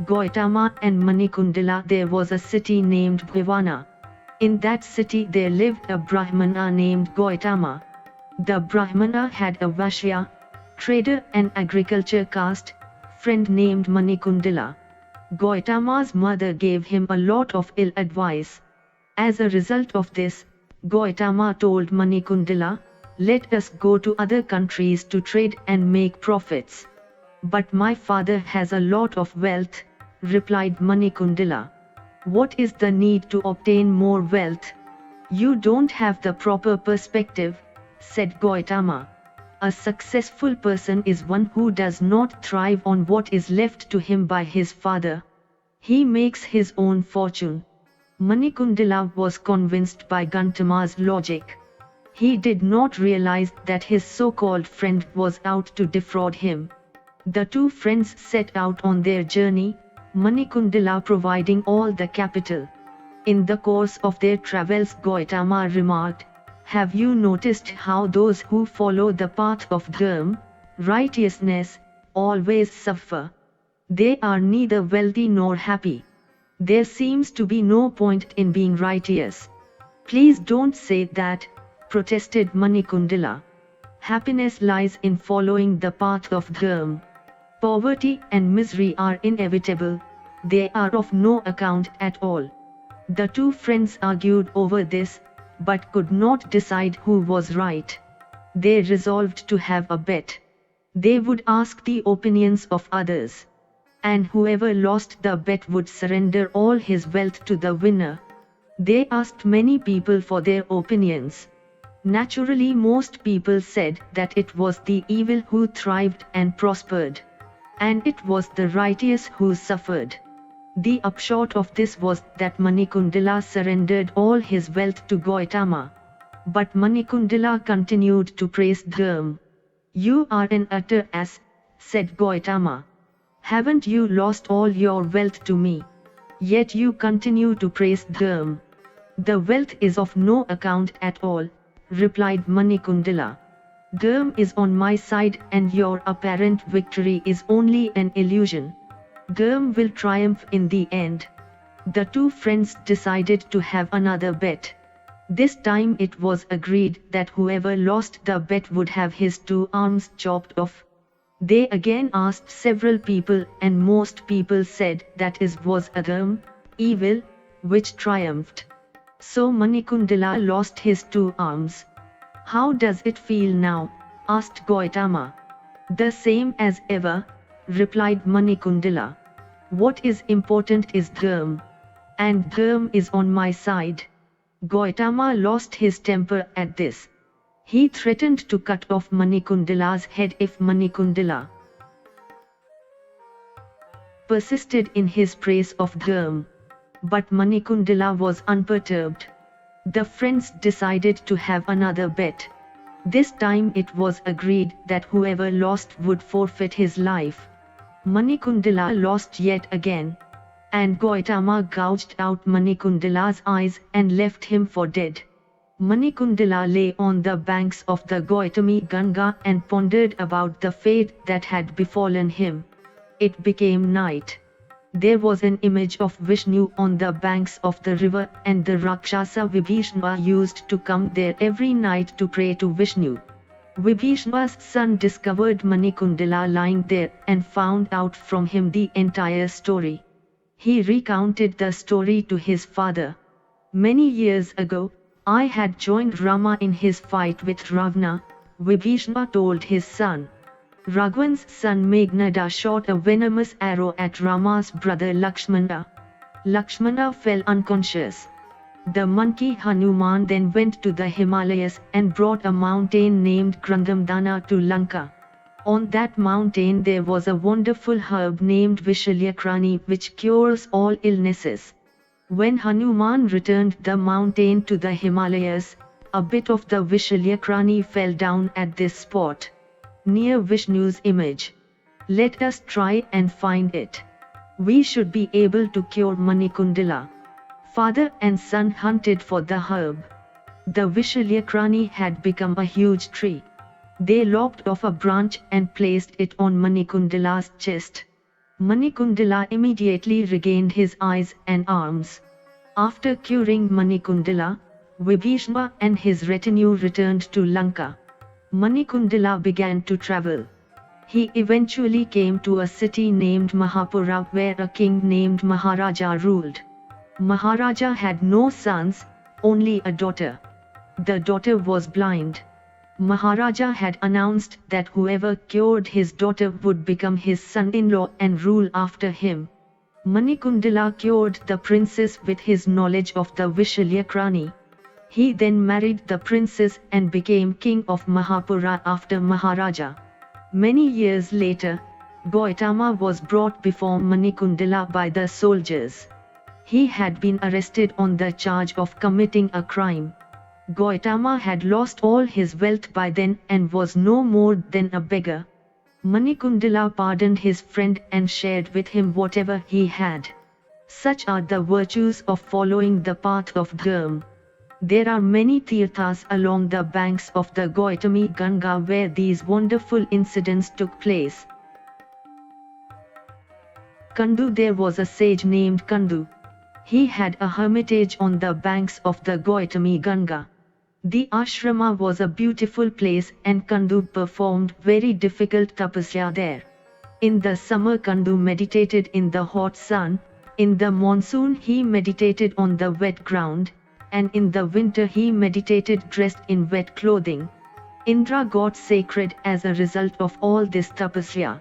Gautama and Manikundala. There was a city named Bhivana. In that city there lived a Brahmana named Gautama. The Brahmana had a Vaishya, trader and agriculture caste, friend named Manikundala. Gautama's mother gave him a lot of ill advice. As a result of this, Gautama told Manikundala, "Let us go to other countries to trade and make profits." "But my father has a lot of wealth," replied Manikundala. "What is the need to obtain more wealth? You don't have the proper perspective," said Gautama. "A successful person is one who does not thrive on what is left to him by his father. He makes his own fortune." Manikundala was convinced by Gautama's logic. He did not realize that his so-called friend was out to defraud him. The two friends set out on their journey, Manikundala providing all the capital. In the course of their travels, Gautama remarked, "Have you noticed how those who follow the path of dharma, righteousness, always suffer? They are neither wealthy nor happy. There seems to be no point in being righteous." "Please don't say that," protested Manikundala. "Happiness lies in following the path of dharma. Poverty and misery are inevitable, they are of no account at all." The two friends argued over this, but could not decide who was right. They resolved to have a bet. They would ask the opinions of others. And whoever lost the bet would surrender all his wealth to the winner. They asked many people for their opinions. Naturally, most people said that it was the evil who thrived and prospered. And it was the righteous who suffered. The upshot of this was that Manikundala surrendered all his wealth to Gautama. But Manikundala continued to praise dharma. "You are an utter ass," said Gautama. "Haven't you lost all your wealth to me? Yet you continue to praise dharma." "The wealth is of no account at all," replied Manikundala. "Dharma is on my side and your apparent victory is only an illusion. Dharma will triumph in the end." The two friends decided to have another bet. This time it was agreed that whoever lost the bet would have his two arms chopped off. They again asked several people and most people said that it was adharma, evil, which triumphed. So Manikundala lost his two arms. "How does it feel now?" asked Gautama. "The same as ever," replied Manikundala. "What is important is dharma. And dharma is on my side." Gautama lost his temper at this. He threatened to cut off Manikundala's head if Manikundala persisted in his praise of dharma. But Manikundala was unperturbed. The friends decided to have another bet. This time it was agreed that whoever lost would forfeit his life. Manikundala lost yet again. And Gautama gouged out Manikundala's eyes and left him for dead. Manikundala lay on the banks of the Gautami Ganga and pondered about the fate that had befallen him. It became night. There was an image of Vishnu on the banks of the river and the Rakshasa Vibhishana used to come there every night to pray to Vishnu. Vibhishana's son discovered Manikundala lying there and found out from him the entire story. He recounted the story to his father. "Many years ago, I had joined Rama in his fight with Ravana," Vibhishana told his son. Raghuvan's son Meghnada shot a venomous arrow at Rama's brother Lakshmana. Lakshmana fell unconscious. The monkey Hanuman then went to the Himalayas and brought a mountain named Grandhamdana to Lanka. On that mountain there was a wonderful herb named Vishalyakrani which cures all illnesses. When Hanuman returned the mountain to the Himalayas, a bit of the Vishalyakrani fell down at this spot, near Vishnu's image. Let us try and find it. We should be able to cure Manikundala. Father and son hunted for the herb. The Vishalyakrani had become a huge tree. They lopped off a branch and placed it on Manikundala's chest. Manikundala immediately regained his eyes and arms. After curing Manikundala, Vibhishma and his retinue returned to Lanka. Manikundala began to travel. He eventually came to a city named Mahapura where a king named Maharaja ruled. Maharaja had no sons, only a daughter. The daughter was blind. Maharaja had announced that whoever cured his daughter would become his son-in-law and rule after him. Manikundala cured the princess with his knowledge of the Vishalyakrani. He then married the princess and became king of Mahapura after Maharaja. Many years later, Gautama was brought before Manikundala by the soldiers. He had been arrested on the charge of committing a crime. Gautama had lost all his wealth by then and was no more than a beggar. Manikundala pardoned his friend and shared with him whatever he had. Such are the virtues of following the path of Dharma. There are many tirthas along the banks of the Gautami Ganga where these wonderful incidents took place. Kandu. There was a sage named Kandu. He had a hermitage on the banks of the Gautami Ganga. The ashrama was a beautiful place and Kandu performed very difficult tapasya there. In the summer Kandu meditated in the hot sun, in the monsoon he meditated on the wet ground, and in the winter he meditated dressed in wet clothing. Indra got sacred as a result of all this tapasya.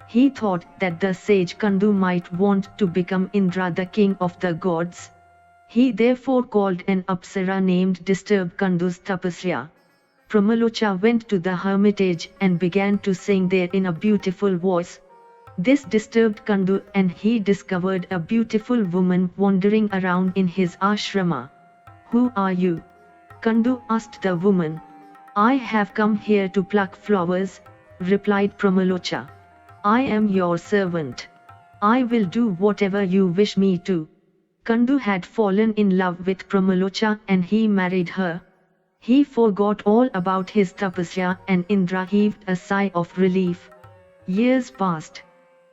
He thought that the sage Kandu might want to become Indra, the king of the gods. He therefore called an apsara named Disturb Kandu's tapasya. Pramalocha went to the hermitage and began to sing there in a beautiful voice. This disturbed Kandu and he discovered a beautiful woman wandering around in his ashrama. "Who are you?" Kandu asked the woman. "I have come here to pluck flowers," replied Pramalocha. "I am your servant. I will do whatever you wish me to." Kandu had fallen in love with Pramalocha and he married her. He forgot all about his tapasya and Indra heaved a sigh of relief. Years passed.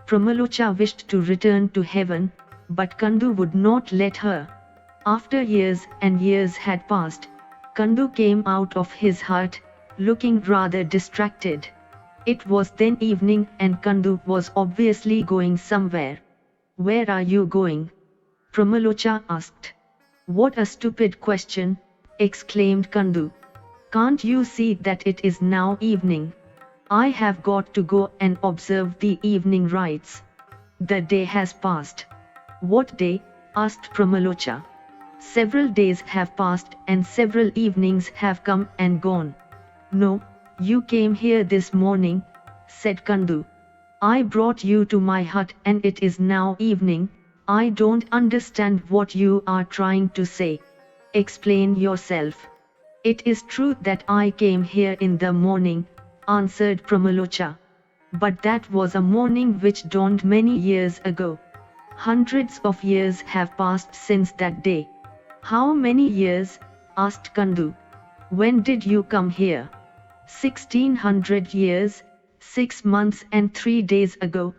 Pramalocha wished to return to heaven, but Kandu would not let her. After years and years had passed, Kandu came out of his hut, looking rather distracted. It was then evening and Kandu was obviously going somewhere. "Where are you going?" Pramalocha asked. "What a stupid question," exclaimed Kandu. "Can't you see that it is now evening? I have got to go and observe the evening rites. The day has passed." "What day?" asked Pramalocha. "Several days have passed and several evenings have come and gone." "No, you came here this morning," said Kandu. "I brought you to my hut and it is now evening. I don't understand what you are trying to say. Explain yourself." "It is true that I came here in the morning," answered Pramalocha. "But that was a morning which dawned many years ago. Hundreds of years have passed since that day." "How many years?" asked Kandu. "When did you come here?" 1600 years, 6 months and 3 days ago,"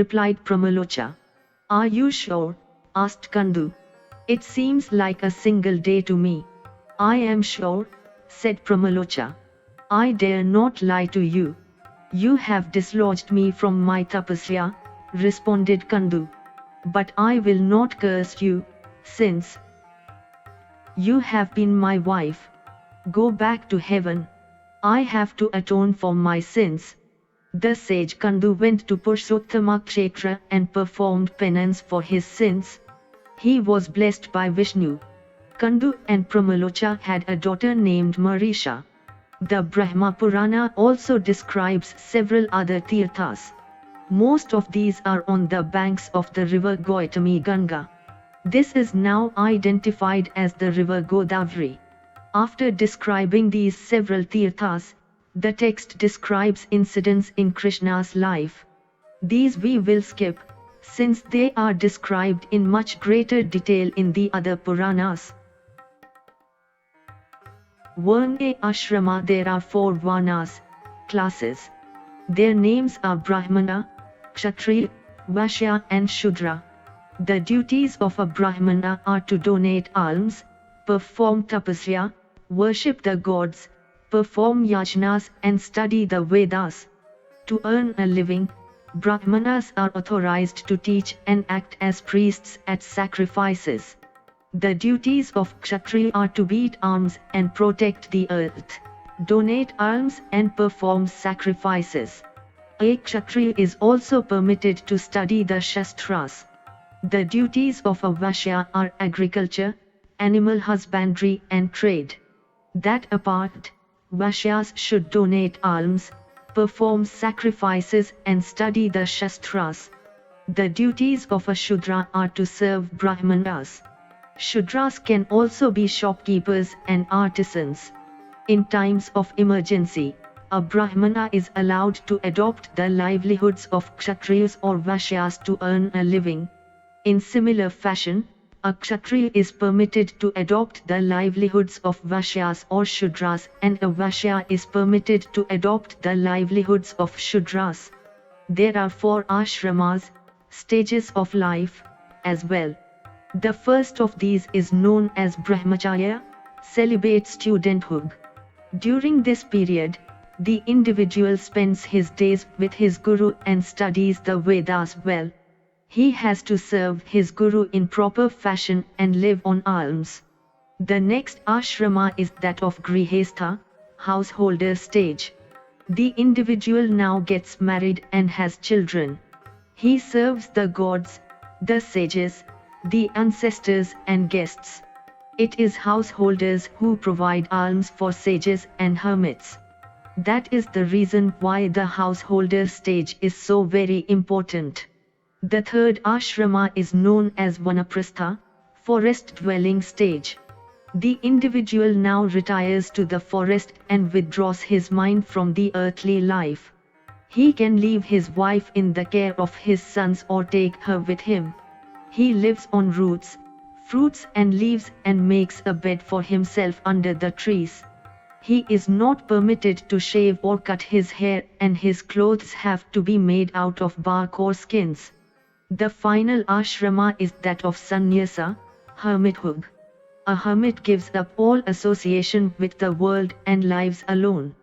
replied Pramalocha. "Are you sure?" asked Kandu. "It seems like a single day to me." "I am sure," said Pramalocha. "I dare not lie to you." "You have dislodged me from my tapasya," responded Kandu. "But I will not curse you, since you have been my wife. Go back to heaven. I have to atone for my sins." The sage Kandu went to Purushottama Kshetra and performed penance for his sins. He was blessed by Vishnu. Kandu and Pramalocha had a daughter named Marisha. The Brahma Purana also describes several other tirthas. Most of these are on the banks of the river Gautami Ganga. This is now identified as the river Godavari. After describing these several tirthas, the text describes incidents in Krishna's life. These we will skip, since they are described in much greater detail in the other Puranas. Varna ashrama. There are 4 varnas, classes. Their names are Brahmana, Kshatriya, Vaishya and Shudra. The duties of a Brahmana are to donate alms, perform tapasya, worship the gods, perform yajnas and study the Vedas. To earn a living, Brahmanas are authorized to teach and act as priests at sacrifices. The duties of Kshatriya are to beat arms and protect the earth, donate alms and perform sacrifices. A Kshatriya is also permitted to study the Shastras. The duties of a Vaishya are agriculture, animal husbandry and trade. That apart, Vaishyas should donate alms, perform sacrifices and study the Shastras. The duties of a Shudra are to serve Brahmanas. Shudras can also be shopkeepers and artisans. In times of emergency, a Brahmana is allowed to adopt the livelihoods of Kshatriyas or Vaishyas to earn a living. In similar fashion, a Kshatriya is permitted to adopt the livelihoods of Vaishyas or Shudras, and a Vaishya is permitted to adopt the livelihoods of Shudras. There are 4 ashramas, stages of life, as well. The first of these is known as Brahmacharya, celibate studenthood. During this period, the individual spends his days with his guru and studies the Vedas well. He has to serve his guru in proper fashion and live on alms. The next ashrama is that of Grihastha, householder stage. The individual now gets married and has children. He serves the gods, the sages, the ancestors and guests. It is householders who provide alms for sages and hermits. That is the reason why the householder stage is so very important. The third ashrama is known as Vanaprastha, forest dwelling stage. The individual now retires to the forest and withdraws his mind from the earthly life. He can leave his wife in the care of his sons or take her with him. He lives on roots, fruits and leaves and makes a bed for himself under the trees. He is not permitted to shave or cut his hair, and his clothes have to be made out of bark or skins. The final ashrama is that of sannyasa, hermithood. A hermit gives up all association with the world and lives alone.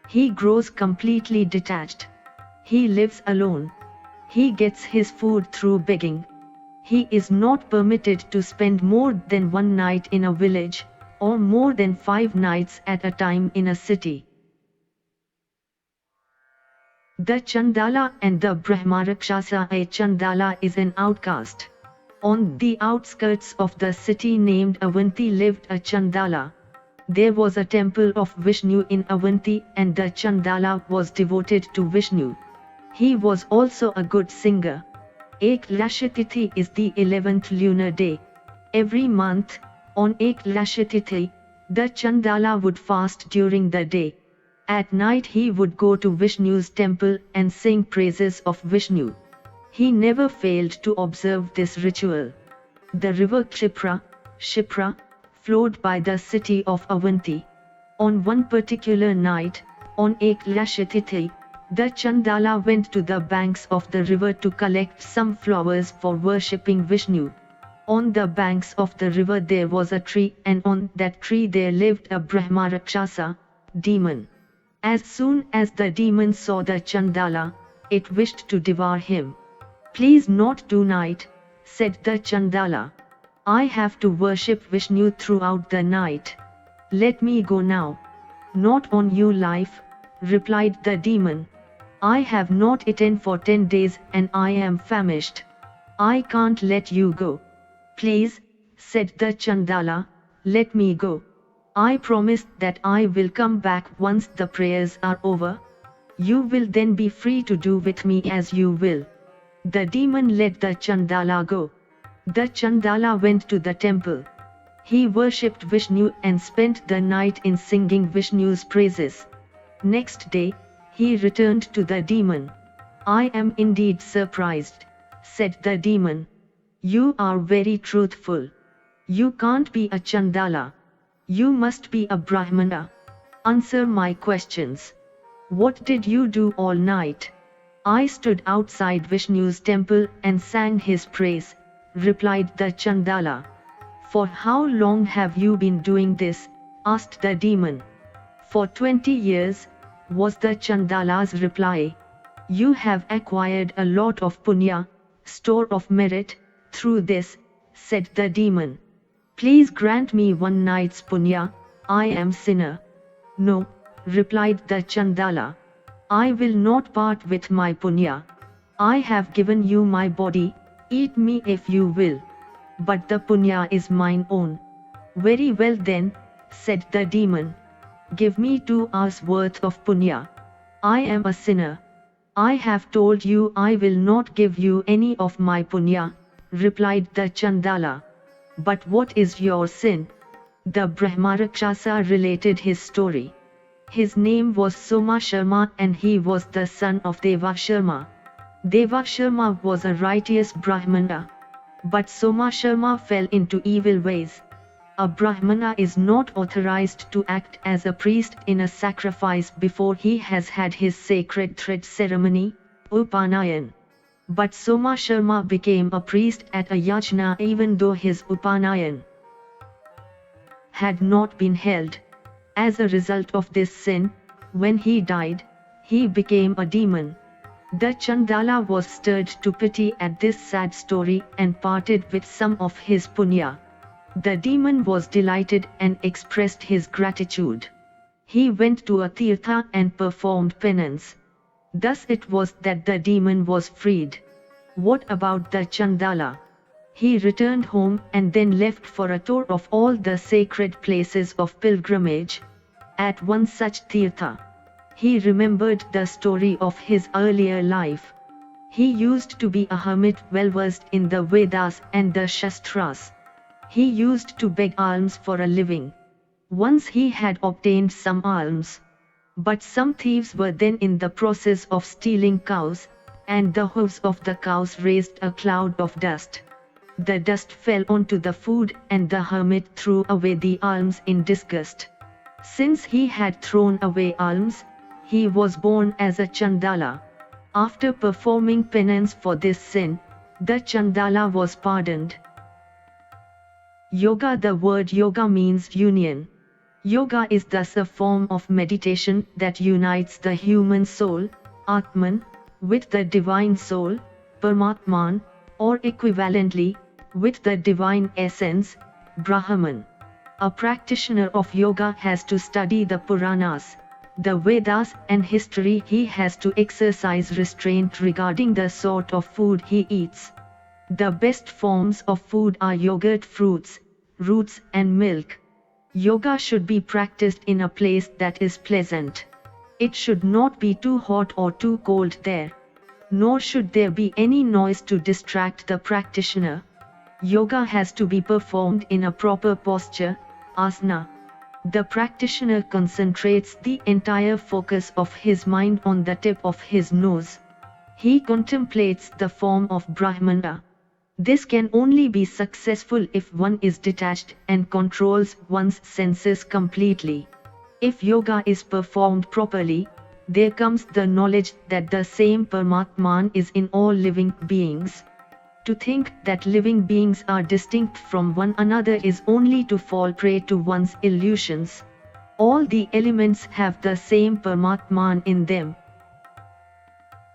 He grows completely detached. He lives alone. He gets his food through begging. He is not permitted to spend more than 1 night in a village, or more than 5 nights at a time in a city. The Chandala and the Brahmarakshasa. A Chandala is an outcast. On the outskirts of the city named Avanti lived a Chandala. There was a temple of Vishnu in Avanti, and the Chandala was devoted to Vishnu. He was also a good singer. Eklasha is the 11th lunar day. Every month, on Eklasha, the Chandala would fast during the day. At night he would go to Vishnu's temple and sing praises of Vishnu. He never failed to observe this ritual. The river Shipra, flowed by the city of Avanti. On one particular night, on Eklasha, the Chandala went to the banks of the river to collect some flowers for worshipping Vishnu. On the banks of the river there was a tree, and on that tree there lived a Brahmarakshasa, demon. As soon as the demon saw the Chandala, it wished to devour him. "Please not tonight," said the Chandala. "I have to worship Vishnu throughout the night. Let me go now." "Not on you life," replied the demon. "I have not eaten for 10 days and I am famished. I can't let you go." "Please," said the Chandala, "let me go. I promise that I will come back once the prayers are over. You will then be free to do with me as you will." The demon let the Chandala go. The Chandala went to the temple. He worshipped Vishnu and spent the night in singing Vishnu's praises. Next day, he returned to the demon. "I am indeed surprised," said the demon. "You are very truthful. You can't be a Chandala. You must be a Brahmana. Answer my questions. What did you do all night? I stood outside Vishnu's temple and sang his praise, replied the Chandala. For how long have you been doing this? Asked the demon. For 20 years, was the Chandala's reply. You have acquired a lot of punya, store of merit, through this, said the demon. Please grant me one night's punya, I am sinner. No, replied the Chandala. I will not part with my punya. I have given you my body, eat me if you will. But the punya is mine own. Very well then, said the demon. Give me 2 hours worth of punya. I am a sinner. I have told you I will not give you any of my punya, replied the Chandala. But what is your sin? The Brahmarakshasa related his story. His name was Soma Sharma and he was the son of Deva Sharma. Deva Sharma was a righteous Brahmana. But Soma Sharma fell into evil ways. A Brahmana is not authorized to act as a priest in a sacrifice before he has had his sacred thread ceremony, Upanayan. But Soma Sharma became a priest at a yajna even though his Upanayan had not been held. As a result of this sin, when he died, he became a demon. The Chandala was stirred to pity at this sad story and parted with some of his punya. The demon was delighted and expressed his gratitude. He went to a tirtha and performed penance. Thus it was that the demon was freed. What about the Chandala? He returned home and then left for a tour of all the sacred places of pilgrimage. At one such tirtha, he remembered the story of his earlier life. He used to be a hermit well versed in the Vedas and the Shastras. He used to beg alms for a living. Once he had obtained some alms. But some thieves were then in the process of stealing cows, and the hooves of the cows raised a cloud of dust. The dust fell onto the food and the hermit threw away the alms in disgust. Since he had thrown away alms, he was born as a Chandala. After performing penance for this sin, the Chandala was pardoned. Yoga. The word yoga means union. Yoga is thus a form of meditation that unites the human soul, Atman, with the divine soul, Paramatman, or equivalently, with the divine essence, Brahman. A practitioner of yoga has to study the Puranas, the Vedas and history. He has to exercise restraint regarding the sort of food he eats. The best forms of food are yogurt, fruits, roots and milk. Yoga should be practiced in a place that is pleasant. It should not be too hot or too cold there. Nor should there be any noise to distract the practitioner. Yoga has to be performed in a proper posture, asana. The practitioner concentrates the entire focus of his mind on the tip of his nose. He contemplates the form of Brahmana. This can only be successful if one is detached and controls one's senses completely. If yoga is performed properly, there comes the knowledge that the same Paramatman is in all living beings. To think that living beings are distinct from one another is only to fall prey to one's illusions. All the elements have the same Paramatman in them.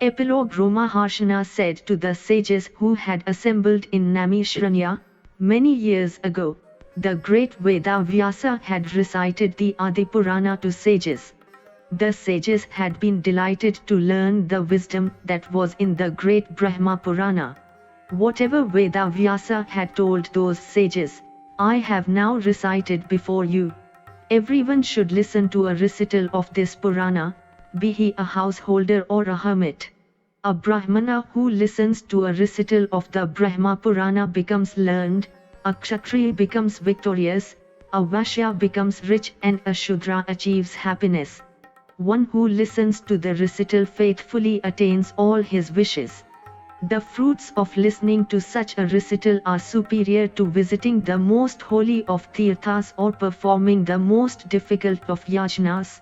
Epilogue. Romaharshana said to the sages who had assembled in Naimisharanya, many years ago, the great Veda Vyasa had recited the Adi Purana to sages. The sages had been delighted to learn the wisdom that was in the great Brahma Purana. Whatever Veda Vyasa had told those sages, I have now recited before you. Everyone should listen to a recital of this Purana, be he a householder or a hermit. A Brahmana who listens to a recital of the Brahma Purana becomes learned, a Kshatriya becomes victorious, a Vaishya becomes rich and a Shudra achieves happiness. One who listens to the recital faithfully attains all his wishes. The fruits of listening to such a recital are superior to visiting the most holy of tirthas or performing the most difficult of yajnas.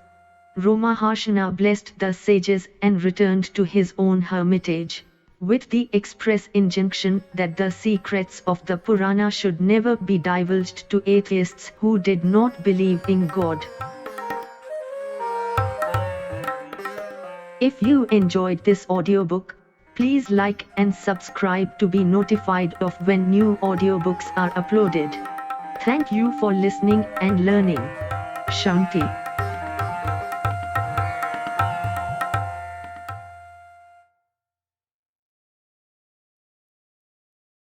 Romaharshana blessed the sages and returned to his own hermitage, with the express injunction that the secrets of the Purana should never be divulged to atheists who did not believe in God. If you enjoyed this audiobook, please like and subscribe to be notified of when new audiobooks are uploaded. Thank you for listening and learning. Shanti.